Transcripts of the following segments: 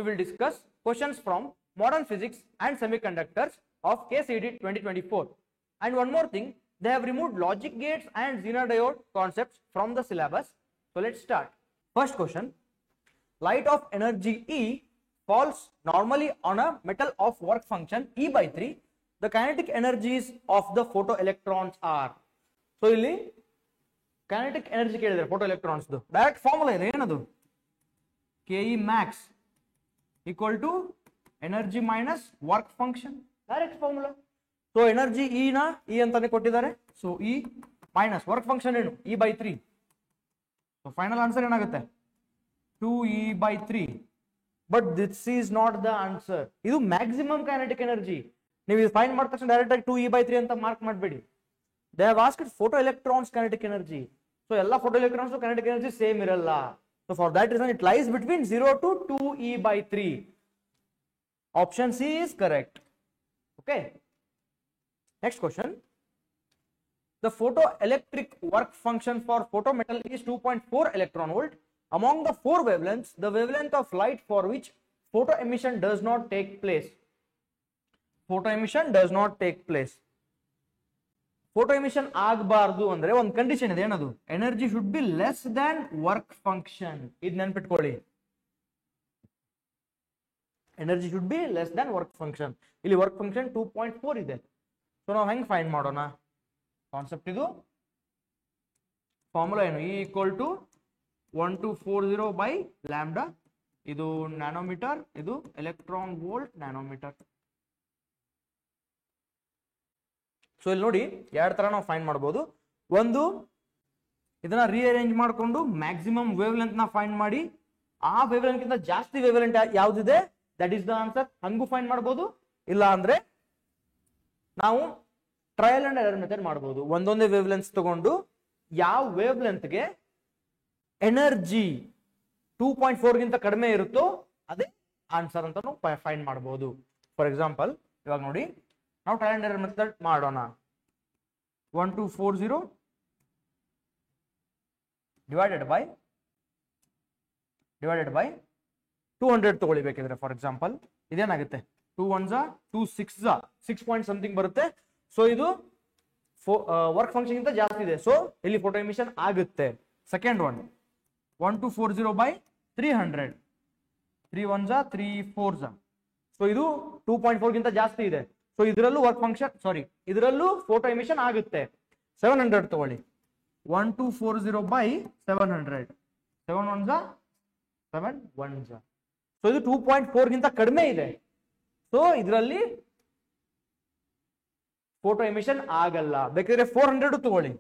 will discuss questions from modern physics and semiconductors of KCET 2024. And one more thing, they have removed logic gates and Zener diode concepts from the syllabus. So let's start. First question, light of energy E falls normally on a metal of work function E by 3. The kinetic energies of the photoelectrons are. So ಇಲ್ಲಿ kinetic energy ಕೇಳಿದ್ರೆ photoelectrons ದು direct formula ಇದೆ, ಏನದು? Ke max equal to energy minus work function, direct formula. So energy E na E ಅಂತಾನೆ ಕೊಟ್ಟಿದ್ದಾರೆ, so E minus work function ಏನು E by 3. So final answer ಏನಾಗುತ್ತೆ 2E by 3. But this is not the answer. ಇದು maximum kinetic energy. ನೀವು ಇದು find ಮಾಡಿದ ತಕ್ಷಣ direct ಆಗಿ 2E by 3 ಅಂತ ಮಾರ್ಕ್ ಮಾಡಬೇಡಿ. They have asked photoelectrons kinetic energy. So ಎಲ್ಲ photoelectrons kinetic energy ಸೇಮ್ ಇರಲ್ಲ. So for that reason it lies between 0 to 2E by 3. Option C is correct. Okay. Next question. The photoelectric work function for photometal is 2.4 electron volt. Among the four wavelengths, the wavelength of light for which photoemission does not take place. Photoemission does not take place. Photoemission ಆಗಬಾರದು ಅಂದ್ರೆ ಒಂದು condition ಇದೆ, ಏನದು? Energy should be less than work function. ಇದು ನೆನ್ಪಿಟ್ಕೊಳ್ಳಿ, energy should be less than work function. ಇಲ್ಲಿ work function 2.4 ಇದೆ. So ನಾವು ಹೆಂಗ್ ಫೈಂಡ್ ಮಾಡೋಣ? ಕಾನ್ಸೆಪ್ಟ್ ಇದು, ಫಾರ್ಮುಲಾ ಏನು? E equal to 1240 by lambda. ಇದು ನ್ಯಾನೋಮೀಟರ್, ಇದು ಎಲೆಕ್ಟ್ರಾನ್ ವೋಲ್ಟ್ ನ್ಯಾನೋಮೀಟರ್. ಸೊ ಇಲ್ಲಿ ನೋಡಿ ಎರಡು ತರ ನಾವು ಫೈಂಡ್ ಮಾಡಬಹುದು. ಒಂದು, ಇದನ್ನ ರೀಅರೇಂಜ್ ಮಾಡಿಕೊಂಡು ಮ್ಯಾಕ್ಸಿಮಮ್ ವೇವ್ ಲೆಂತ್ ನ ಫೈಂಡ್ ಮಾಡಿ, ಆ ವೇವ್ ಲೆಂತ್ ಗಿಂತ ಜಾಸ್ತಿ ವೇವ್ ಲೆಂತ್ ಯಾವ್ದಿದೆ ದಟ್ ಈಸ್ ದ ಆನ್ಸರ್, ಹಂಗೂ ಫೈಂಡ್ ಮಾಡಬಹುದು. ಇಲ್ಲ ಅಂದ್ರೆ ನಾವು ಟ್ರಯಲ್ ಅಂಡ್ ಎರರ್ ಮೆಥಡ್ ಮಾಡಬಹುದು. ಒಂದೊಂದೇ ವೇವ್ ಲೆಂತ್ ತಗೊಂಡು ಯಾವ ವೇವ್ ಲೆಂತ್ಗೆ ಎನರ್ಜಿ 2.4 ಗಿಂತ ಕಡಿಮೆ ಇರುತ್ತೋ ಅದೇ ಆನ್ಸರ್ ಅಂತ ಫೈಂಡ್ ಮಾಡಬಹುದು. ಫಾರ್ ಎಕ್ಸಾಂಪಲ್ ಇವಾಗ ನೋಡಿ, ನಾವು ಟ್ರಯಲ್ ಅಂಡ್ ಎರರ್ ಮೆಥಡ್ ಮಾಡೋಣ. 1240 ಡಿವೈಡೆಡ್ ಬೈ 200 ತಗೊಳ್ಳಿ ಬೇಕಿದ್ರೆ. ಫಾರ್ ಎಕ್ಸಾಂಪಲ್ ಇದೇನಾಗುತ್ತೆ? 2 1 2 6 6 ಪಾಯಿಂಟ್ ಸಮಥಿಂಗ್ ಬರುತ್ತೆ. ಸೊ ಇದು ವರ್ಕ್ ಫಂಕ್ಷನ್ ಗಿಂತ ಜಾಸ್ತಿ ಇದೆ, ಸೊ ಇಲ್ಲಿ ಫೋಟೋ ಎಮಿಷನ್ ಆಗುತ್ತೆ. Second one 1240 by 300, 3 1 3 4. ಸೊ ಇದು 2.4 ಗಿಂತ ಜಾಸ್ತಿ ಇದೆ, ಸೊ ಇದರಲ್ಲೂ ವರ್ಕ್ ಫಂಕ್ಷನ್ ಇದರಲ್ಲೂ ಫೋಟೋ ಎಮಿಷನ್ ಆಗುತ್ತೆ. 700 ತಗೊಳ್ಳಿ, 1240 ಬೈ 700, 7 1 7 1. ಸೊ ಇದು 2.4 ಗಿಂತ ಕಡಿಮೆ ಇದೆ, ಸೊ ಇದರಲ್ಲಿ ಫೋಟೋ ಎಮಿಷನ್ ಆಗಲ್ಲ. ಬೇಕಾದ್ರೆ 400 ತಗೊಳ್ಳಿ,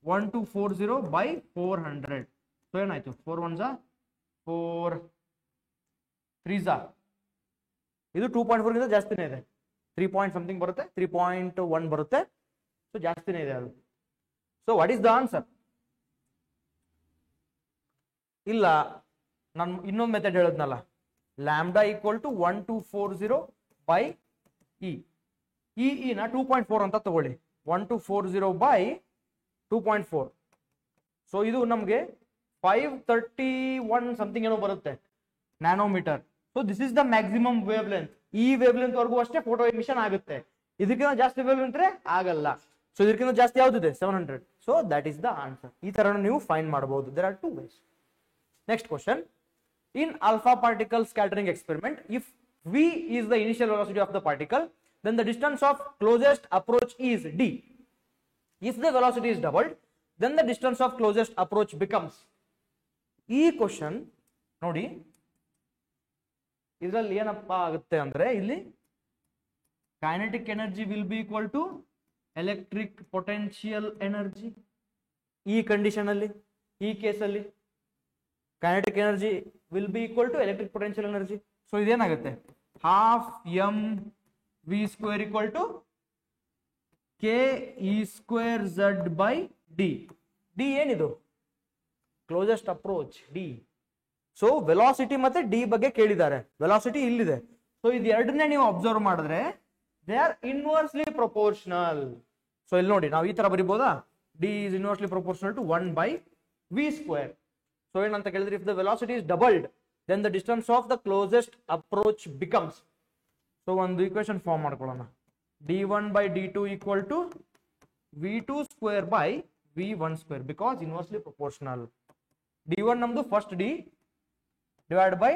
1240 ಬೈ 400. ಸೊ ಏನಾಯ್ತು? 4 1 4 3. ಇದು 2.4 ಗಿಂತ ಜಾಸ್ತಿನೇ ಇದೆ, 3 ಪಾಯಿಂಟ್ ಸಮಥಿಂಗ್ ಬರುತ್ತೆ, 3.1 ಬರುತ್ತೆ, ಸೊ ಜಾಸ್ತಿನೇ ಇದೆ ಅದು. So what is the answer? ಇಲ್ಲ, ನಾನು ಇನ್ನೊಂದು ಮೆಥಡ್ ಹೇಳದ್ನಲ್ಲ, lambda equal to 1240 by E. ಈ ನ 2.4 ಅಂತ ತಗೊಳ್ಳಿ, 1240 ಬೈ 2.4. ಸೊ ಇದು ನಮಗೆ 531 ಸಮಥಿಂಗ್ ಏನೋ ಬರುತ್ತೆ nanometre. So this is the maximum wave length. ಈ ವೇವ್ ಲೆಂತ್ ವರೆಗೂ ಅಷ್ಟೇ ಫೋಟೋ ಎಮಿಷನ್ ಆಗುತ್ತೆ, ಇದಕ್ಕಿಂತ ಜಾಸ್ತಿ ವೇವ್ ಲೆಂತ್ ಆಗಲ್ಲ. ಸೊ ಇದಕ್ಕಿಂತ ಜಾಸ್ತಿ ಯಾವ್ದಿದೆ? 700. So that is the answer. ಈ ತರ ನೀವು ಫೈಂಡ್ ಮಾಡಬಹುದು. There are 2 ways. Next question. In alpha particle scattering experiment, if v is the initial velocity of the particle, then the distance of closest approach is d. If the velocity is doubled, then the distance of closest approach becomes. ಈ question ನೋಡಿ, ಇದರಲ್ಲಿ ಏನಪ್ಪಾ ಆಗುತ್ತೆ ಅಂದ್ರೆ, ಇಲ್ಲಿ kinetic energy will be equal to electric potential energy. ಈ condition ಅಲ್ಲಿ, ಈ ಕೇಸಲ್ಲಿ kinetic energy will be equal to electric potential energy. So ಇದೇನಾಗುತ್ತೆ? half m v square equal to k e square z by d. d ಏನಿದು? closest approach d. So velocity ಮತ್ತೆ D ಬಗ್ಗೆ ಕೇಳಿದ್ದಾರೆ. Velocity ಇಲ್ಲಿದೆ, so ಇದು ಎರಡನ್ನೇ ನೀವು observe ಮಾಡಿದ್ರೆ they are inversely proportional. So ಇಲ್ಲಿ ನೋಡಿ, ನಾವು ಈ ತರ ಬರಿಬೋದಾ? D is inversely proportional to 1 by v square. So ಏನಂತ ಕೇಳಿದ್ರೆ, if the velocity is doubled then the distance of the closest approach becomes, so one equation form ಮಾಡ್ಕೊಳ್ಳೋಣ, d1 by d2 equal to v2 square by v1 square because inversely proportional. d1 ನಮ್ದು first d divided by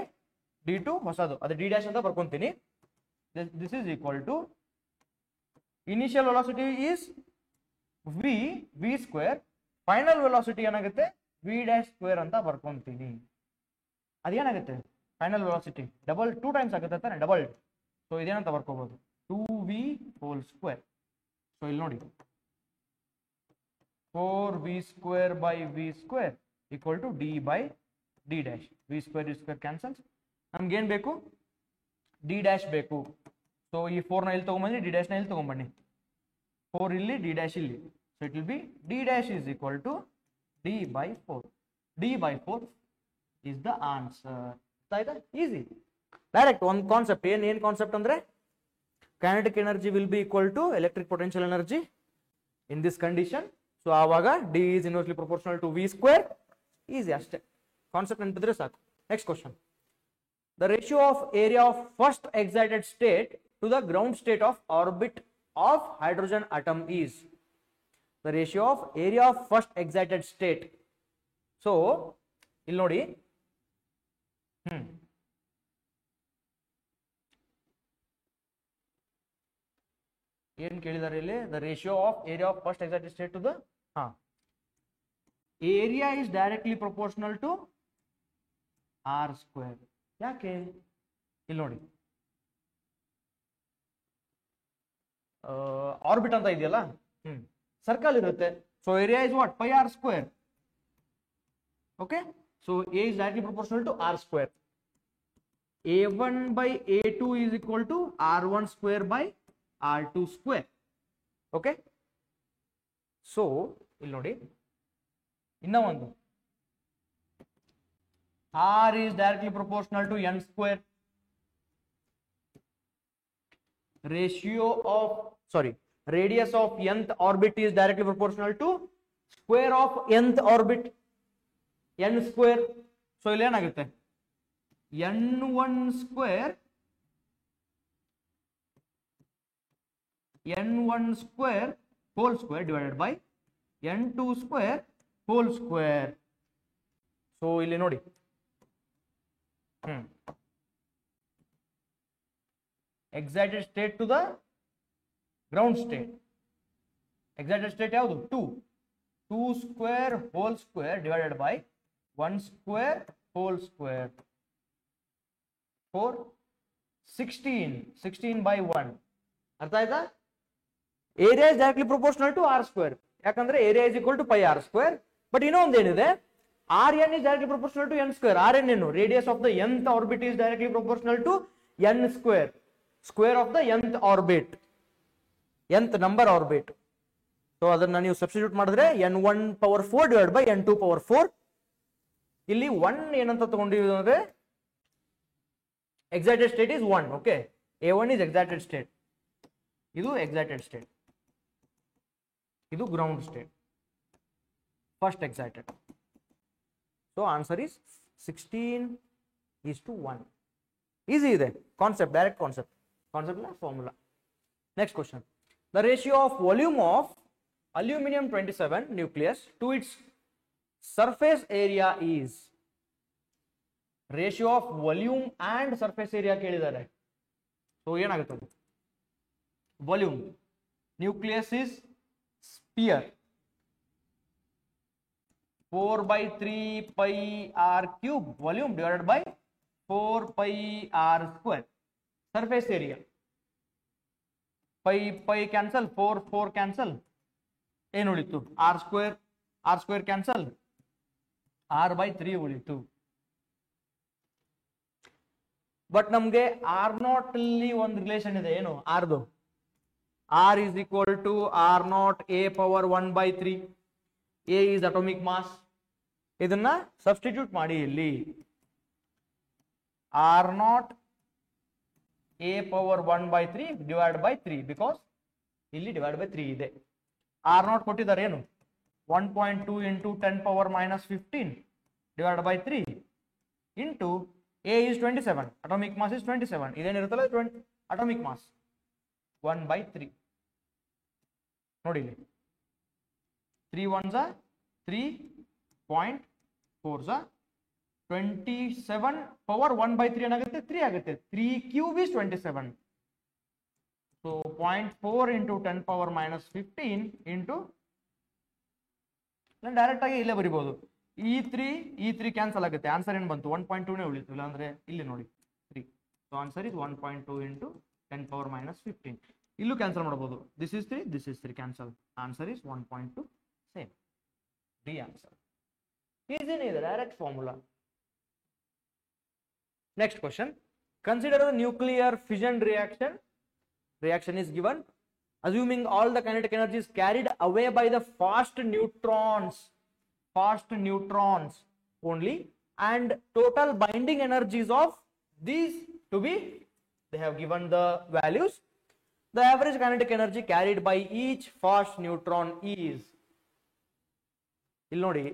d2 ಹೊಸದು ಅದು d dash ಅಂತ ಬರ್ಕೊಂತೀನಿ. This is equal to initial velocity is v square, final velocity ಏನಾಗುತ್ತೆ v dash square ಅಂತ ಬರ್ಕೊಂತೀನಿ. ಅದೇನಾಗುತ್ತೆ final velocity double 2 times ಆಗುತ್ತೆ ತಾನೆ, double. So ಇದೇನಂತ ಬರ್ಕೋಬಹುದು 2v ಹೋಲ್ ಸ್ಕ್ವೇರ್. ಸೊ ಇಲ್ಲಿ ನೋಡಿ 4v square by v square equal to d by d dash. v square cancels. ನಮ್ಗೆ ಏನ್ ಬೇಕು d dash ಬೇಕು. ಸೊ ಈ 4 ನ ಇಲ್ಲಿ ತಗೊಂಡ್ಬನ್ನಿ, d dash ನ ಇಲ್ಲಿ ತಗೊಂಡ್ಬನ್ನಿ. 4 ಇಲ್ಲಿ, d dash ಇಲ್ಲಿ. So it will B d dash is equal to d by 4. d by 4 is the answer. Easy. Direct one concept. ಏನ್ ಕಾನ್ಸೆಪ್ಟ್ ಅಂದ್ರೆ kinetic energy will be equal to electric potential energy in this condition. So ಆವಾಗ d is inversely proportional to v square. Easy ಅಷ್ಟೇ, concept ನೆನಪಿದ್ರೆ ಸಾಕು. Next question. The ratio of area of first excited state to the ground state of orbit of hydrogen atom is. The ratio of area of first excited state. So ಇಲ್ಲಿ ನೋಡಿ, ಏನ್ ಕೇಳಿದಾರೆ ಇಲ್ಲಿ, the ratio of area of first excited state to the area is directly proportional to R square. ಯಾಕೆ ಇಲ್ಲಿ ನೋಡಿ orbit ಅಂತ ಇದೆಯಲ್ಲ, ಸರ್ಕಲ್ ಇರುತ್ತೆ. So area is what pi R square. Okay, so A is directly proportional to R square. A1 by A2 is equal to R1 square by R2 square. Okay, so ಇಲ್ಲಿ ನೋಡಿ ಇನ್ನ ಒಂದು, R is directly proportional to N square. Radius of nth orbit is directly proportional to square of nth orbit, n square. So ಇಲ್ಲಿ ಏನಾಗುತ್ತೆ n1 square whole square divided by n2 square whole square. So ಇಲ್ಲಿ ನೋಡಿ excited state to the ground state. excited state ಯಾವುದು 2 square whole square divided by 1 square whole square. 4 16 by 1. ಅರ್ಥ ಆಯ್ತಾ? Area is directly proportional to R square. ಯಾಕಂದ್ರೆ area is equal to pi R square. But ಇನ್ನೊಂದು ಏನಿದೆ, R N is directly proportional to N square. R N ಏನು, radius of the nth orbit is directly proportional to N square. Square of the nth orbit, nth number orbit. So ಅದನ್ನ ನೀವು substitute ಮಾಡಿದ್ರೆ n1 power 4 divided by n2 power 4. ಇಲ್ಲಿ 1 ಏನಂತ ತಗೊಂಡಿದ್ದೀವಿ ಅಂದ್ರೆ excited state is 1. okay, A1 is excited state, ಇದು excited state, ಇದು ground state, first excited. so answer is 16:1. easy ಇದೆ ಕಾನ್ಸೆಪ್ಟ್, ಡೈರೆಕ್ಟ್ ಕಾನ್ಸೆಪ್ಟ್ ಇಲ್ಲ formula. Next question. the ratio of volume of aluminum 27 nucleus to its surface area is. Ratio of volume and surface area ಕೇಳಿದ್ದಾರೆ. So ಏನಾಗುತ್ತೆ, volume, nucleus is sphere, 4/3 pi r cube volume divided by 4 pi r square. Surface area pi cancel, 4 cancel, ಏನು ಉಳಿತು r square cancel, r/3 ಉಳಿತು. But ನಮ್ಗೆ r0 ಅಲ್ಲಿ ಒಂದು relation ಇದೆ. ಏನು ಆರ್ದು, r is equal to r0 a power 1/3. a is atomic mass. ಇದನ್ನ substitute ಮಾಡಿ ಇಲ್ಲಿ r0 a power 1/3 divided by 3 because ಇಲ್ಲಿ divided by 3 ಇದೆ. r0 ಕೊಟ್ಟಿದ್ದಾರೆ ಏನು, 1.2 into 10 power minus 15 divided by 3 into A is 27, atomic mass is 27. ಇದೇನಿರುತ್ತಲ್ಲ atomic mass 1/3. ನೋಡಿ ಇಲ್ಲಿ 3 1s are 3.4s are 27 power 1/3 ಏನಾಗುತ್ತೆ 3 ಆಗುತ್ತೆ. 3 cube is 27. So 0.4 into 10 power minus 15 into direct ಆಗಿ ಇಲ್ಲೇ ಬರಿಬಹುದು. E3 ಕ್ಯಾನ್ಸಲ್ ಆಗುತ್ತೆ. ಆನ್ಸರ್ ಏನು ಬಂತು 1.2 ಉಳಿತು. ಇಲ್ಲ ಅಂದ್ರೆ ಇಲ್ಲಿ ನೋಡಿ 3. So answer is 1.2 into 10 power minus 15. ಇಲ್ಲೂ ಕ್ಯಾನ್ಸಲ್ ಮಾಡಬಹುದು. This is 3 cancel. Answer is 1.2. Same the answer. ಈಸಿನೇ ಇದೆ, direct formula. Next question. Consider the nuclear fission reaction. Reaction is given assuming all the kinetic energy is carried away by the fast neutrons only, and total binding energies of these to be, they have given the values. The average kinetic energy carried by each fast neutron is, ಇಲ್ಲಿ ನೋಡಿ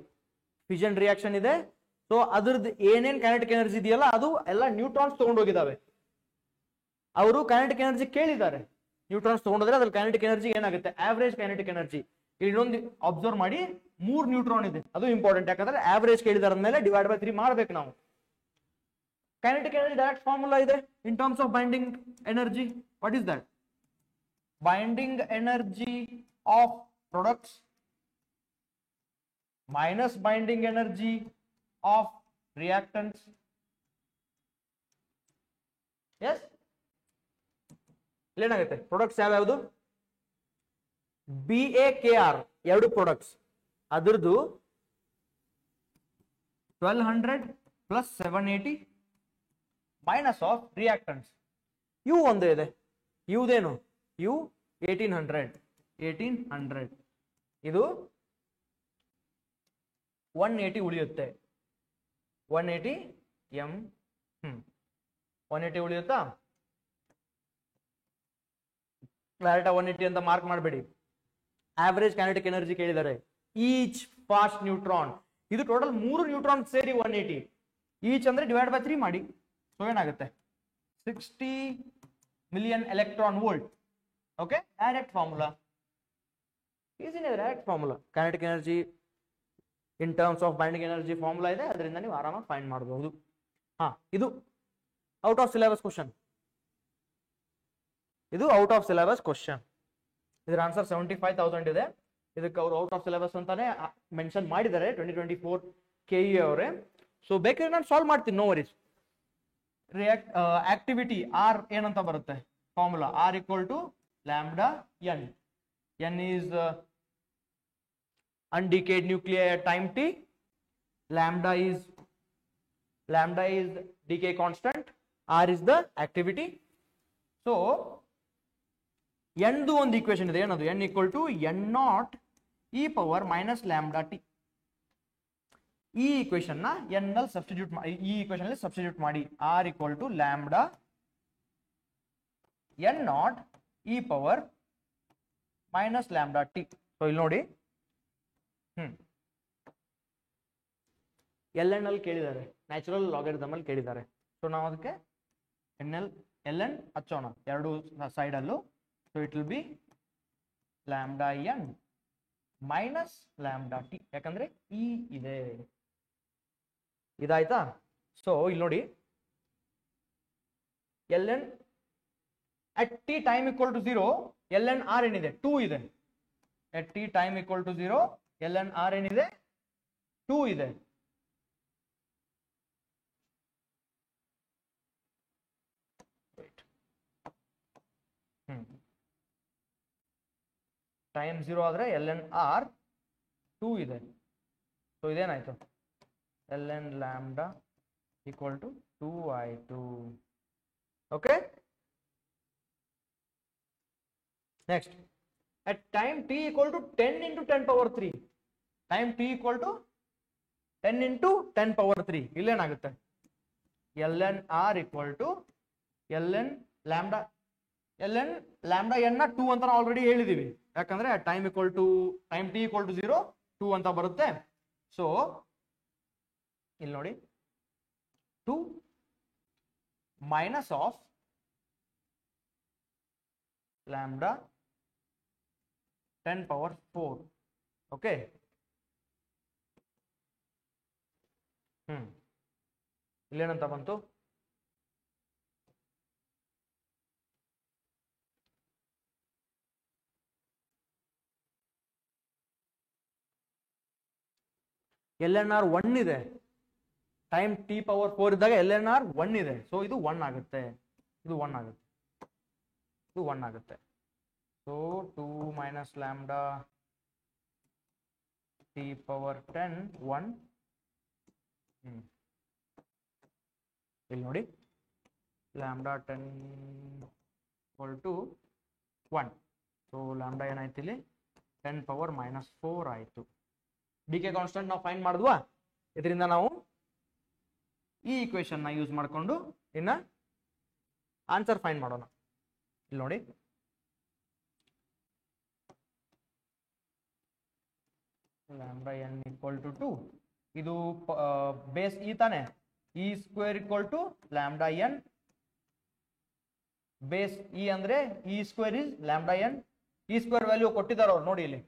fission reaction ಇದೆ. So ಅದ್ರದ್ದು ಏನೇನ್ kinetic energy ಇದೆಯಲ್ಲ ಅದು ಎಲ್ಲ neutrons ತಗೊಂಡೋಗಿದ್ದಾವೆ. ಅವರು kinetic energy ಕೇಳಿದ್ದಾರೆ. ನ್ಯೂಟ್ರಾನ್ಸ್ ತಗೊಂಡ್ರೆ ಅದ್ರಲ್ಲಿ ಕೈನೆಟಿಕ್ ಎನರ್ಜಿ ಏನಾಗುತ್ತೆ, ಆವರೇಜ್ ಕೈನೆಟಿಕ್ ಎನರ್ಜಿ. ಇನ್ನೊಂದು ಅಬ್ಸರ್ವ್ ಮಾಡಿ, 3 ನ್ಯೂಟ್ರಾನ್ ಇದೆ, ಅದು ಇಂಪಾರ್ಟೆಂಟ್. ಯಾಕಂದ್ರೆ ಆವರೇಜ್ ಕೇಳಿದಾರ ಮೇಲೆ ಡಿವೈಡ್ ಬೈ 3 ಮಾಡ್ಬೇಕು ನಾವು. ಕೈನೆಟಿಕ್ ಎನರ್ಜಿ ಡೈರೆಕ್ಟ್ ಫಾರ್ಮುಲಾ ಇದೆ in terms of binding energy. What is that? Binding energy of products minus binding energy of reactants. Yes, ಇಲ್ಲೇನಾಗುತ್ತೆ, ಪ್ರೊಡಕ್ಟ್ಸ್ ಯಾವ್ಯಾವುದು? BAKR ಎರಡು ಪ್ರೊಡಕ್ಟ್ಸ್, ಅದರದ್ದು 1200 plus 780 minus of reactants. U ಒಂದು ಇದೆ, ಯುದೇನು you 1800 ಇದು 180 ಉಳಿಯುತ್ತೆ. 180 M 180 ಉಳಿಯುತ್ತಾ? ಕ್ಲಾರಿಟಾ 180 ಅಂತ ಮಾರ್ಕ್ ಮಾಡಬೇಡಿ. ಆವರೇಜ್ ಕೈನೆಟಿಕ್ ಎನರ್ಜಿ ಕೇಳಿದ್ದಾರೆ. ಈಚ್ ಫಾಸ್ಟ್ ನ್ಯೂಟ್ರಾನ್, ಇದು ಟೋಟಲ್ 3 ನ್ಯೂಟ್ರಾನ್ ಸೇರಿ 180. ಈಚ್ ಅಂದ್ರೆ ಡಿವೈಡ್ ಬೈ 3 ಮಾಡಿ. ಸೊ ಏನಾಗುತ್ತೆ 60 million electron volt. Okay, direct formula. ಈಸಿನೇ direct formula. Kinetic energy in terms of binding energy formula ಇದೆ, ಅದರಿಂದ ನೀವು ಆರಾಮಾಗಿ ಫೈಂಡ್ ಮಾಡಬಹುದು. ಇದು ಔಟ್ ಆಫ್ ಸಿಲೆಬಸ್ ಕ್ವಶನ್. ಇದು ಔಟ್ ಆಫ್ ಸಿಲೆಬಸ್ ಕ್ವಶನ್. ಇದರ ಆನ್ಸರ್ 75,000 ಇದೆ. ಇದಕ್ಕೆ ಅವರು ಔಟ್ ಆಫ್ ಸಿಲೆಬಸ್ ಅಂತಾನೆ ಮೆನ್ಷನ್ ಮಾಡಿದ್ದಾರೆ 2024 KE ಅವರೇ. ಸೊ ಬೇಕಾದ್ರೆ ನಾನು ಸಾಲ್ವ್ ಮಾಡ್ತೀನಿ, ನೋ ವರೀಸ್. ಆಕ್ಟಿವಿಟಿ ಆರ್ ಏನಂತ ಬರುತ್ತೆ formula? R equal to lambda N. N is undecayed nuclei at time t. Lambda is decay constant. R is the activity. So n ದು ಒಂದು equation ಇದೆ, ಏನದು? n equal to n0 e power minus lambda t. ಈ equation ನ n ನಲ್ಲಿ substitute ಮಾಡಿ, ಈ equation ಅಲ್ಲಿ ಸಬ್ಸ್ಟಿಟ್ಯೂಟ್ ಮಾಡಿ. R equal to lambda n0 e power minus lambda t. So ಇಲ್ಲಿ ನೋಡಿ, ಎಲ್ ಎನ್ ಅಲ್ಲಿ ಕೇಳಿದ್ದಾರೆ, ನ್ಯಾಚುರಲ್ ಲಾಗರಿಥಮ್ ಅಲ್ಲಿ ಕೇಳಿದ್ದಾರೆ. ಸೊ ನಾವು ಅದಕ್ಕೆ ಎಲ್ ಎನ್ ಹಚ್ಚೋಣ ಎರಡು ಸೈಡ್ ಅಲ್ಲೂ. So it will be lambda N minus lambda T, ಯಾಕಂದ್ರೆ ಇ ಇದೆ. ಇದಾಯ್ತಾ? ಸೊ ಇಲ್ಲಿ ನೋಡಿ, L N at T time equal to 0, L N R ಏನಿದೆ 2 ಇದೆ. At T time equal to 0 L N R ಏನಿದೆ 2 ಇದೆ. ಟೈಮ್ 0 ಆದ್ರೆ ಎಲ್ ಎನ್ ಆರ್ 2 ಇದೆ. ಸೊ ಇದೇನಾಯ್ತು, L N lambda equal to 2 ಆಯ್ತು. Okay, next at time t equal to 10 into 10 power 3, time t equal to 10 into 10 power 3, ಇಲ್ಲೇನಾಗುತ್ತೆ ln r equal to ln lambda n ನ 2 ಅಂತ already ಹೇಳಿದೀವಿ. ಯಾಕಂದ್ರೆ time equal to time t equal to 0 2 ಅಂತ ಬರುತ್ತೆ. So ಇಲ್ಲಿ ನೋಡಿ 2 minus of lambda 10 power 4. Okay. ಇಲ್ಲೇನಂತ ಬಂತು? LNR 1 ಇದೆ, ಟೈಮ್ t ಪವರ್ 4 ಇದ್ದಾಗ LNR 1 ಇದೆ. ಸೊ ಇದು 1 ಆಗುತ್ತೆ, ಇದು 1 ಆಗುತ್ತೆ, ಇದು 1 ಆಗುತ್ತೆ. So 2 minus lambda t power 10 1. ಇಲ್ಲಿ ನೋಡಿ, lambda 10 equal to 1. So lambda ಏನಾಯ್ತು ಇಲ್ಲಿ 10 ಪವರ್ ಮೈನಸ್ 4 ಆಯಿತು. ಡಿ ಕೆ ಕಾನ್ಸ್ಟೆಂಟ್ ನಾವು ಫೈಂಡ್ ಮಾಡಿದ್ವಾ? ಇದರಿಂದ ನಾವು ಈ ಈಕ್ವೇಶನ್ ನ ಯೂಸ್ ಮಾಡಿಕೊಂಡು ಇನ್ನ ಆನ್ಸರ್ ಫೈಂಡ್ ಮಾಡೋಣ. ಇಲ್ಲಿ ನೋಡಿ, ಲ್ಯಾಂಬ್ಡಾ n equal to 2. ಇದು ಬೇಸ್ ಇ ತಾನೆ, E square equal to lambda n. Base E ಅಂದ್ರೆ E square is lambda n. E square value ಕೊಟ್ಟಿದ್ದಾರೆ ಅವ್ರು ನೋಡಿ ಇಲ್ಲಿ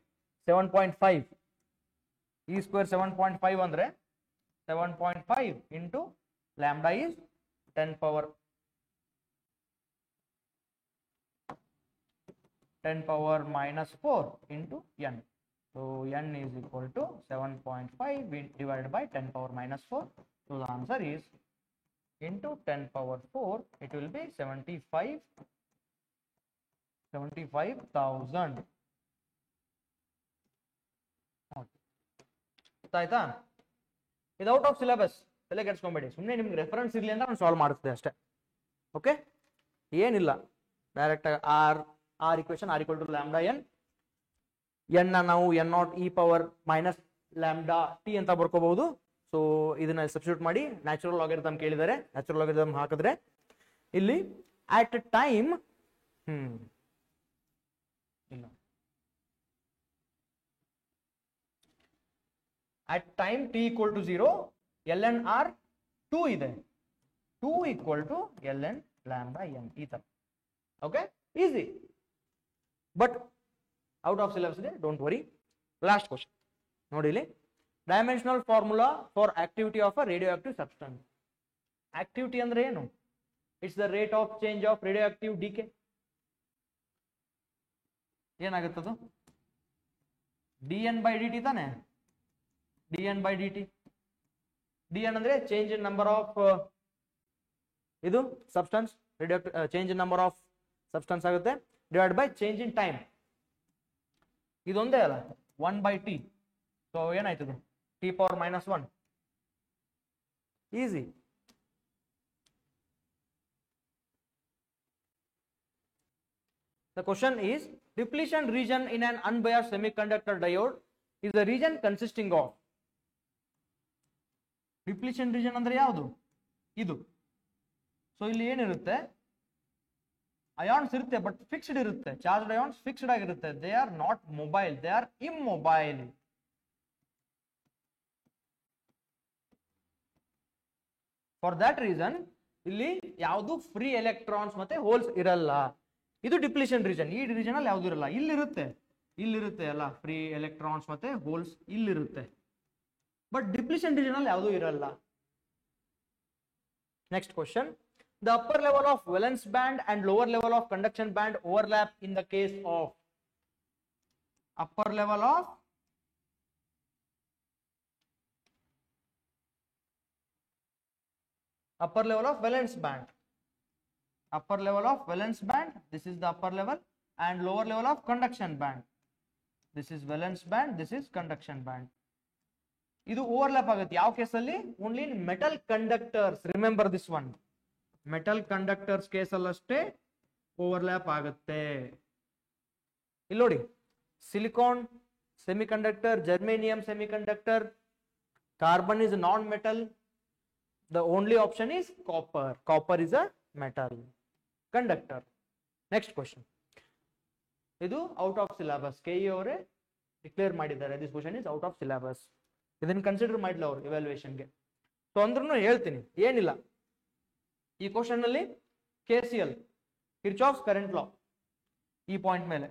7.5. ಇ ಸ್ಕ್ವೇರ್ 7.5 ಅಂದ್ರೆ 7.5 into lambda is 10 power 4 into n. So n is equal to 7.5 divided by 10 power minus 4. So the answer is into 10 power 4, it will be 75,000. ಆಯ್ತಾ? ಇದು out of syllabus, ತಲೆ ಕೆಡ್ಸ್ಕೊಂಬೇಡಿ, ಸುಮ್ಮನೆ ನಿಮ್ಗೆ ರೆಫರೆನ್ಸ್ ಇರಲಿ ಅಂತ ನಾನು ಸಾಲ್ವ್ ಮಾಡಿಸ್ದೆ ಅಷ್ಟೇ. ಓಕೆ, ಏನಿಲ್ಲ, direct R equation R equal to lambda N. N ನಾವು N naught E power minus lambda T ಅಂತ ಬರ್ಕೋಬಹುದು. ಸೊ ಇದನ್ನ ಸಬ್ಸ್ಟಿಟ್ಯೂಟ್ ಮಾಡಿ ನ್ಯಾಚುರಲ್ ಲಾಗರಿಥಮ್ ಕೇಳಿದರೆ ನ್ಯಾಚುರಲ್ ಲಾಗರಿಥಮ್ ಹಾಕಿದ್ರೆ ಇಲ್ಲಿ ಅಟ್ ಟೈಮ್ ಇಲ್ಲ, at time t equal to 0 ln r 2 ಇದೆ, 2 equal to ln lambda n ಈ ತರ. Okay, easy, but out of syllabus ಇದೆ, ಡೋಂಟ್ ವರಿ. ಲಾಸ್ಟ್ ಕ್ವಶನ್ ನೋಡಿ ಇಲ್ಲಿ, dimensional formula for activity of a radioactive substance. Activity ಅಂದ್ರೆ ಏನು? It's the rate of change of radioactive decay. ಏನಾಗುತ್ತದು? dn by dt ತಾನೆ, dn by dt. dn ಅಂದ್ರೆ change in number of ಇದು substance, radio change in number of substance ಆಗುತ್ತೆ, divide by change in time. ಇದೊಂದೇ ಅಲ್ಲ, 1 by t. So ಏನಾಯ್ತದು? t power minus 1. Easy. The question is, depletion region in an unbiased semiconductor diode is the region consisting of. Depletion region ಅಂದ್ರೆ ಯಾವುದು? ಇದು. So ಇಲ್ಲಿ ಏನಿರುತ್ತೆ? Ions ಇರುತ್ತೆ, but fixed ಇರುತ್ತೆ. ಚಾರ್ಜ್ಡ್ ಅಯಾನ್ಸ್ ಫಿಕ್ಸ್ಡ್ ಆಗಿರುತ್ತೆ. They are not mobile, they are immobile. For that reason ಇಲ್ಲಿ ಯಾವುದು ಫ್ರೀ ಎಲೆಕ್ಟ್ರಾನ್ಸ್ ಮತ್ತೆ ಹೋಲ್ಸ್ ಇರಲ್ಲ. ಇದು ಡಿಪ್ಲಿಷನ್ ರೀಜನ್. ಈ ರೀಜನ್ ಅಲ್ಲಿ ಯಾವ್ದು ಇರಲ್ಲ. ಇಲ್ಲಿರುತ್ತೆ ಅಲ್ಲ, ಫ್ರೀ ಎಲೆಕ್ಟ್ರಾನ್ಸ್ ಮತ್ತೆ ಹೋಲ್ಸ್ ಇಲ್ಲಿರುತ್ತೆ, ಬಟ್ ಡಿಪ್ಲಿಷನ್ ರೀಜನ್ ಅಲ್ಲಿ ಯಾವುದು ಇರಲ್ಲ. Next question, the upper level of valence band and lower level of conduction band overlap in the case of. Upper level of valence band. Upper level of valence band, this is the upper level, and lower level of conduction band. This is valence band, this is conduction band. ಇದು overlap ಆಗುತ್ತೆ. ಯಾವ ಕೇಸಲ್ಲಿ? Only in metal conductors. Remember this one, metal conductors ಕೇಸಲ್ಲಷ್ಟೇ overlap ಆಗುತ್ತೆ. ಇಲ್ಲಿ ನೋಡಿ, silicon semiconductor, germanium semiconductor, carbon is non metal. The only option is copper. Copper is a metal conductor. Next question. ಇದು out of syllabus. K E ಅವರೇ declare ಮಾಡಿದ್ದಾರೆ, this question is out of syllabus. ಇದನ್ನ consider ಮಾಡಿಲ್ಲ ಅವರು ಇವ್ಯಾಲ್ಯೂಯೇಷನ್ಗೆ. So ಅಂದ್ರೂ ಹೇಳ್ತೀನಿ, ಏನಿಲ್ಲ, ಈ ಕ್ವಶನ್ ನಲ್ಲಿ KCL, ಕಿರ್ಚಾಫ್ಸ್ ಕರೆಂಟ್ ಲಾ, ಈ ಪಾಯಿಂಟ್ ಮೇಲೆ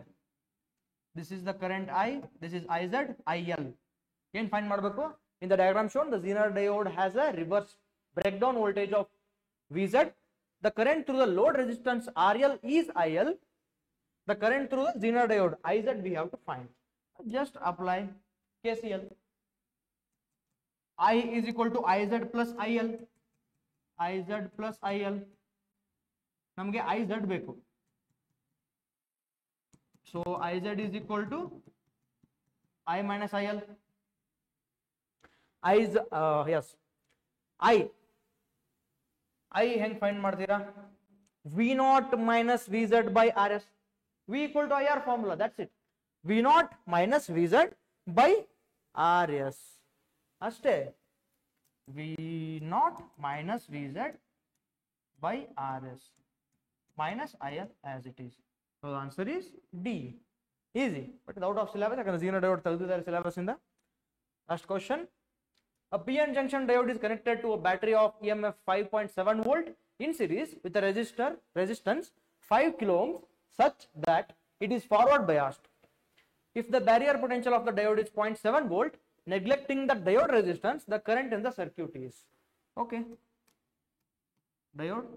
this is the current I, this is IZ, IL. ಏನ್ ಫೈಂಡ್ ಮಾಡಬೇಕು? In the diagram shown, the Zener diode has a reverse breakdown voltage of VZ. The current through the load resistance RL is IL. The current through the Zener diode IZ we have to find. Just apply KCL. I is equal to IZ plus IL. IZ plus IL. ನಮಗೆ IZ ಬೇಕು. So IZ is equal to I minus IL. Yes. I ಹೆಂಗ್ find ಮಾಡ್ತೀರಾ? V0 minus VZ by RS. V equal to IR formula. That's it. V0 minus VZ by RS. ಅಷ್ಟೇ. V0 minus VZ by RS minus IL as it is. So the answer is D. Easy, but out of syllabus. ಯಾಕಂದ್ರೆ Zener diode ತೆಗೆದಿದ್ದಾರೆ syllabus ಇಂದ. Last question. A PN junction diode is connected to a battery of EMF 5.7 volt in series with a resistance 5 kilo ohms such that it is forward biased. If the barrier potential of the diode is 0.7 volt, neglecting the diode resistance, the current in the circuit is. Okay. Diode.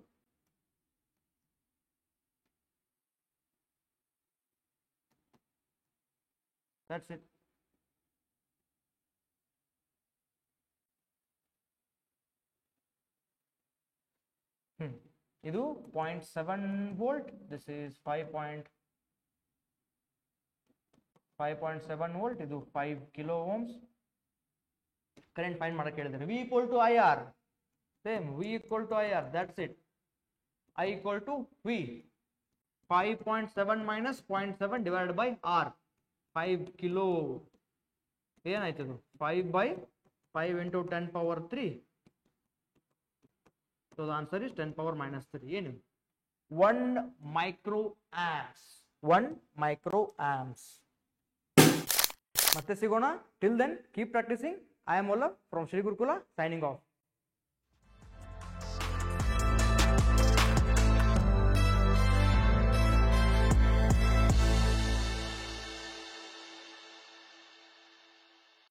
That's it. ಇದು 0.7 volt. This is 5.7 volt. ಇದು 5 kilo ohms. Current find ಮಾಡಕ್ಕೆ ಹೇಳಿದ್ದಾರೆ. V equal to IR. Same. V equal to IR. That's it. I equal to V. 5.7 minus 0.7 divided by R. 5 kilo. ಏನಾಯ್ತು? 5 by 5 into 10 power 3. So the answer is 10 power minus 3. ಏನು? 1 microamps. 1 microamps. ಮತ್ತೆ ಸಿಗೋಣ. Till then, keep practicing. I am Ola from Shri Gurukula signing off.